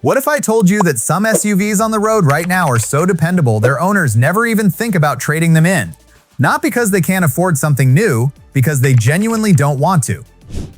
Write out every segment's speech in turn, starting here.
What if I told you that some SUVs on the road right now are so dependable their owners never even think about trading them in? Not because they can't afford something new, because they genuinely don't want to.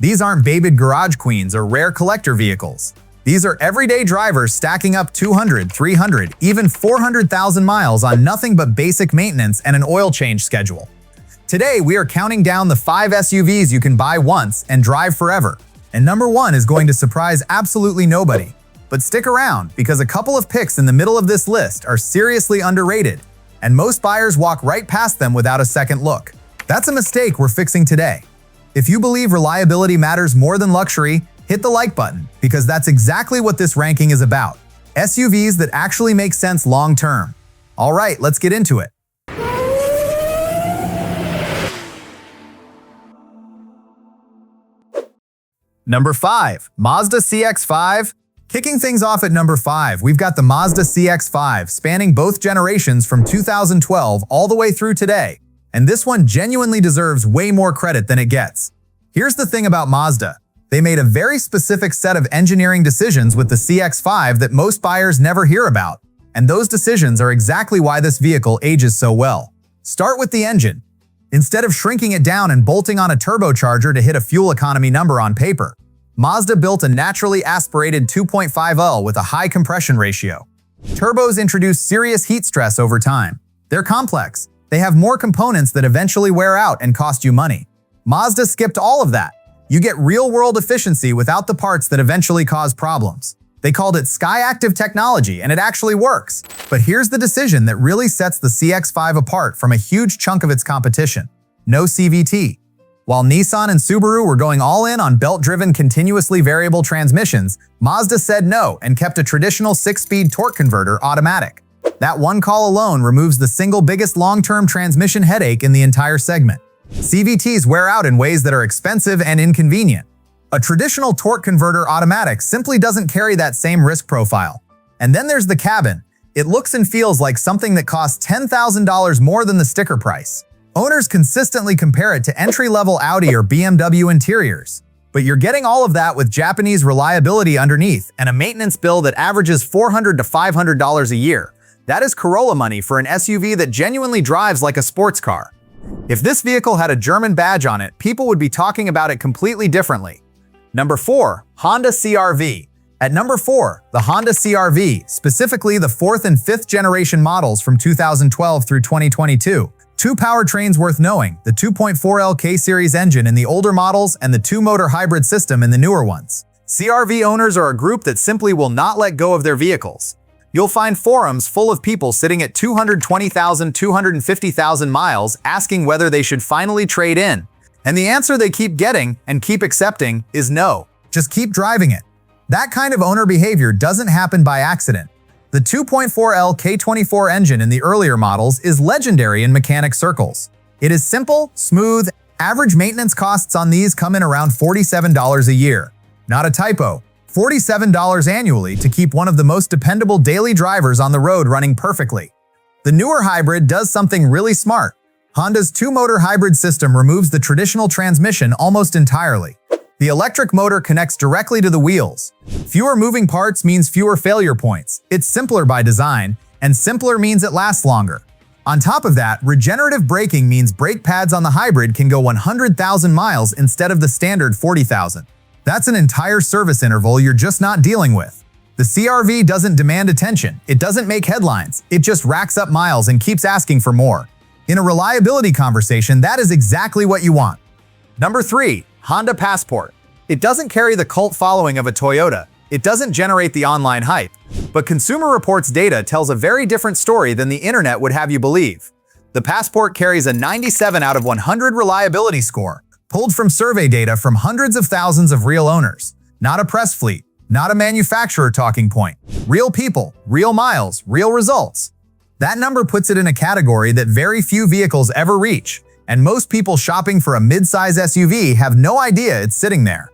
These aren't babied garage queens or rare collector vehicles. These are everyday drivers stacking up 200, 300, even 400,000 miles on nothing but basic maintenance and an oil change schedule. Today, we are counting down the 5 SUVs you can buy once and drive forever. And number 1 is going to surprise absolutely nobody. But stick around, because a couple of picks in the middle of this list are seriously underrated, and most buyers walk right past them without a second look. That's a mistake we're fixing today. If you believe reliability matters more than luxury, hit the like button, because that's exactly what this ranking is about. SUVs that actually make sense long term. All right, let's get into it. Number 5. Mazda CX-5. Kicking things off at number 5, we've got the Mazda CX-5, spanning both generations from 2012 all the way through today. And this one genuinely deserves way more credit than it gets. Here's the thing about Mazda. They made a very specific set of engineering decisions with the CX-5 that most buyers never hear about. And those decisions are exactly why this vehicle ages so well. Start with the engine. Instead of shrinking it down and bolting on a turbocharger to hit a fuel economy number on paper, Mazda built a naturally aspirated 2.5L with a high compression ratio. Turbos introduce serious heat stress over time. They're complex. They have more components that eventually wear out and cost you money. Mazda skipped all of that. You get real-world efficiency without the parts that eventually cause problems. They called it Sky-Active technology, and it actually works. But here's the decision that really sets the CX-5 apart from a huge chunk of its competition. No CVT. While Nissan and Subaru were going all in on belt-driven continuously variable transmissions, Mazda said no and kept a traditional 6-speed torque converter automatic. That one call alone removes the single biggest long-term transmission headache in the entire segment. CVTs wear out in ways that are expensive and inconvenient. A traditional torque converter automatic simply doesn't carry that same risk profile. And then there's the cabin. It looks and feels like something that costs $10,000 more than the sticker price. Owners consistently compare it to entry-level Audi or BMW interiors. But you're getting all of that with Japanese reliability underneath and a maintenance bill that averages $400 to $500 a year. That is Corolla money for an SUV that genuinely drives like a sports car. If this vehicle had a German badge on it, people would be talking about it completely differently. Number 4. Honda CR-V. At number 4, the Honda CR-V, specifically the 4th and 5th generation models from 2012 through 2022. 2 powertrains worth knowing, the 2.4L K-Series engine in the older models and the 2-motor hybrid system in the newer ones. CR-V owners are a group that simply will not let go of their vehicles. You'll find forums full of people sitting at 220,000, 250,000 miles asking whether they should finally trade in. And the answer they keep getting and keep accepting is no. Just keep driving it. That kind of owner behavior doesn't happen by accident. The 2.4L K24 engine in the earlier models is legendary in mechanic circles. It is simple, smooth. Average maintenance costs on these come in around $47 a year. Not a typo. $47 annually to keep one of the most dependable daily drivers on the road running perfectly. The newer hybrid does something really smart. Honda's 2-motor hybrid system removes the traditional transmission almost entirely. The electric motor connects directly to the wheels. Fewer moving parts means fewer failure points. It's simpler by design, and simpler means it lasts longer. On top of that, regenerative braking means brake pads on the hybrid can go 100,000 miles instead of the standard 40,000. That's an entire service interval you're just not dealing with. The CR-V doesn't demand attention. It doesn't make headlines. It just racks up miles and keeps asking for more. In a reliability conversation, that is exactly what you want. Number 3. Honda Passport. It doesn't carry the cult following of a Toyota. It doesn't generate the online hype. But Consumer Reports data tells a very different story than the internet would have you believe. The Passport carries a 97 out of 100 reliability score, pulled from survey data from hundreds of thousands of real owners. Not a press fleet, not a manufacturer talking point. Real people, real miles, real results. That number puts it in a category that very few vehicles ever reach, and most people shopping for a mid-size SUV have no idea it's sitting there.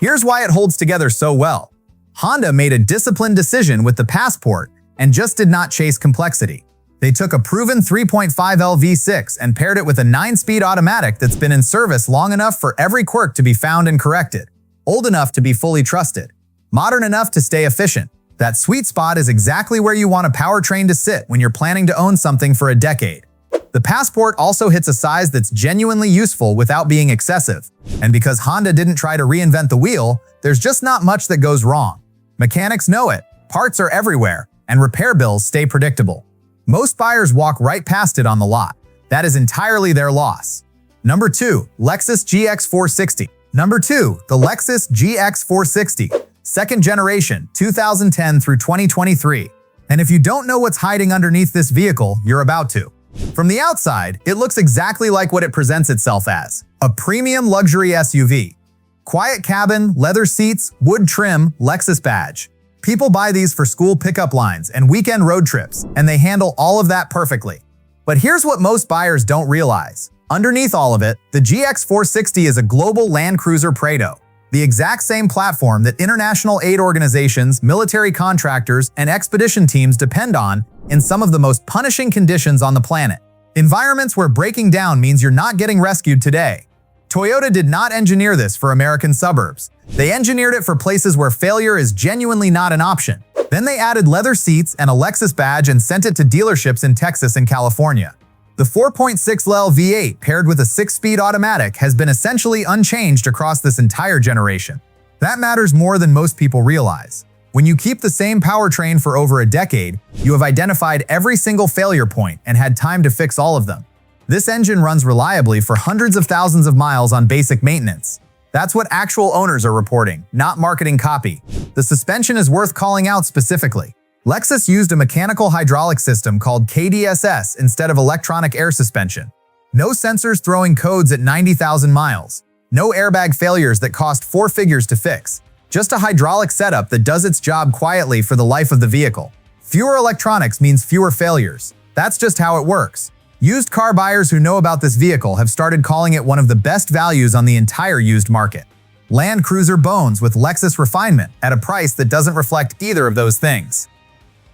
Here's why it holds together so well. Honda made a disciplined decision with the Passport and just did not chase complexity. They took a proven 3.5L V6 and paired it with a 9-speed automatic that's been in service long enough for every quirk to be found and corrected, old enough to be fully trusted, modern enough to stay efficient. That sweet spot is exactly where you want a powertrain to sit when you're planning to own something for a decade. The Passport also hits a size that's genuinely useful without being excessive. And because Honda didn't try to reinvent the wheel, there's just not much that goes wrong. Mechanics know it, parts are everywhere, and repair bills stay predictable. Most buyers walk right past it on the lot. That is entirely their loss. Number 2. Lexus GX460. Number 2. The Lexus GX460. Second generation, 2010 through 2023. And if you don't know what's hiding underneath this vehicle, you're about to. From the outside, it looks exactly like what it presents itself as, a premium luxury SUV. Quiet cabin, leather seats, wood trim, Lexus badge. People buy these for school pickup lines and weekend road trips, and they handle all of that perfectly. But here's what most buyers don't realize. Underneath all of it, the GX460 is a global Land Cruiser Prado. The exact same platform that international aid organizations, military contractors, and expedition teams depend on in some of the most punishing conditions on the planet. Environments where breaking down means you're not getting rescued today. Toyota did not engineer this for American suburbs. They engineered it for places where failure is genuinely not an option. Then they added leather seats and a Lexus badge and sent it to dealerships in Texas and California. The 4.6L V8 paired with a 6-speed automatic has been essentially unchanged across this entire generation. That matters more than most people realize. When you keep the same powertrain for over a decade, you have identified every single failure point and had time to fix all of them. This engine runs reliably for hundreds of thousands of miles on basic maintenance. That's what actual owners are reporting, not marketing copy. The suspension is worth calling out specifically. Lexus used a mechanical hydraulic system called KDSS instead of electronic air suspension. No sensors throwing codes at 90,000 miles. No airbag failures that cost 4 figures to fix. Just a hydraulic setup that does its job quietly for the life of the vehicle. Fewer electronics means fewer failures. That's just how it works. Used car buyers who know about this vehicle have started calling it one of the best values on the entire used market. Land Cruiser bones with Lexus refinement at a price that doesn't reflect either of those things.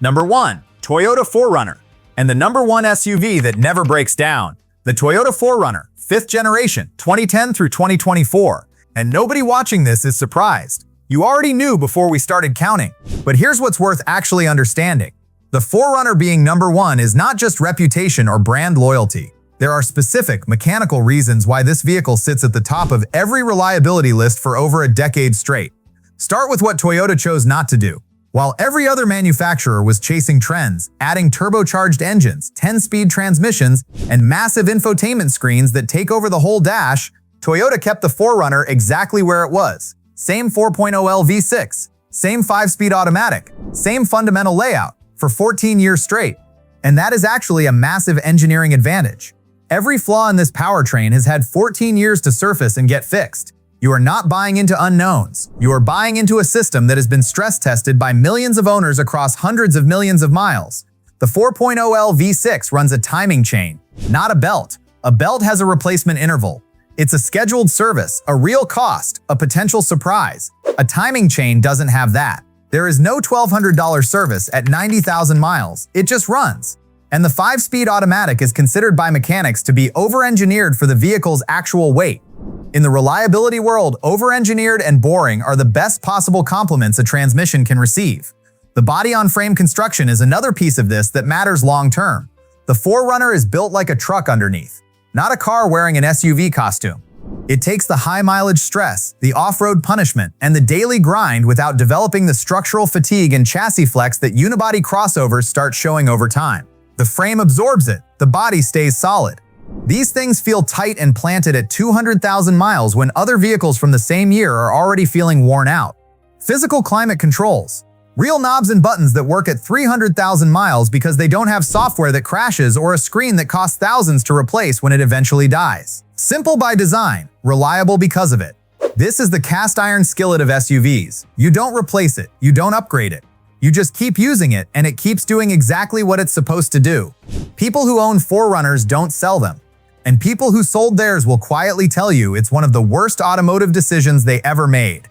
Number 1. Toyota 4Runner. And the number 1 SUV that never breaks down. The Toyota 4Runner, 5th generation, 2010 through 2024. And nobody watching this is surprised. You already knew before we started counting. But here's what's worth actually understanding. The 4Runner being number 1 is not just reputation or brand loyalty. There are specific mechanical reasons why this vehicle sits at the top of every reliability list for over a decade straight. Start with what Toyota chose not to do. While every other manufacturer was chasing trends, adding turbocharged engines, 10-speed transmissions, and massive infotainment screens that take over the whole dash, Toyota kept the 4Runner exactly where it was. Same 4.0L V6, same 5-speed automatic, same fundamental layout for 14 years straight. And that is actually a massive engineering advantage. Every flaw in this powertrain has had 14 years to surface and get fixed. You are not buying into unknowns. You are buying into a system that has been stress tested by millions of owners across hundreds of millions of miles. The 4.0L V6 runs a timing chain, not a belt. A belt has a replacement interval. It's a scheduled service, a real cost, a potential surprise. A timing chain doesn't have that. There is no $1,200 service at 90,000 miles. It just runs. And the 5-speed automatic is considered by mechanics to be over-engineered for the vehicle's actual weight. In the reliability world, over-engineered and boring are the best possible compliments a transmission can receive. The body-on-frame construction is another piece of this that matters long-term. The 4Runner is built like a truck underneath, not a car wearing an SUV costume. It takes the high-mileage stress, the off-road punishment, and the daily grind without developing the structural fatigue and chassis flex that unibody crossovers start showing over time. The frame absorbs it, the body stays solid. These things feel tight and planted at 200,000 miles when other vehicles from the same year are already feeling worn out. Physical climate controls. Real knobs and buttons that work at 300,000 miles because they don't have software that crashes or a screen that costs thousands to replace when it eventually dies. Simple by design, reliable because of it. This is the cast iron skillet of SUVs. You don't replace it, you don't upgrade it. You just keep using it and it keeps doing exactly what it's supposed to do. People who own 4Runners don't sell them. And people who sold theirs will quietly tell you it's one of the worst automotive decisions they ever made.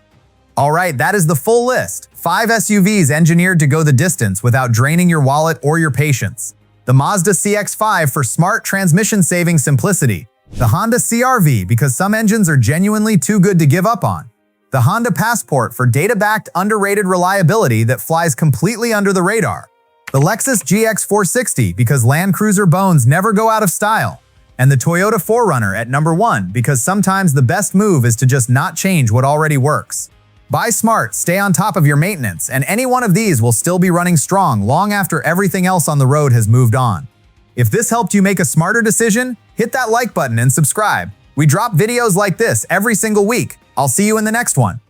Alright, that is the full list. 5 SUVs engineered to go the distance without draining your wallet or your patience. The Mazda CX-5 for smart transmission-saving simplicity. The Honda CR-V because some engines are genuinely too good to give up on. The Honda Passport for data-backed, underrated reliability that flies completely under the radar. The Lexus GX460 because Land Cruiser bones never go out of style. And the Toyota 4Runner at number 1 because sometimes the best move is to just not change what already works. Buy smart, stay on top of your maintenance, and any one of these will still be running strong long after everything else on the road has moved on. If this helped you make a smarter decision, hit that like button and subscribe. We drop videos like this every single week. I'll see you in the next one.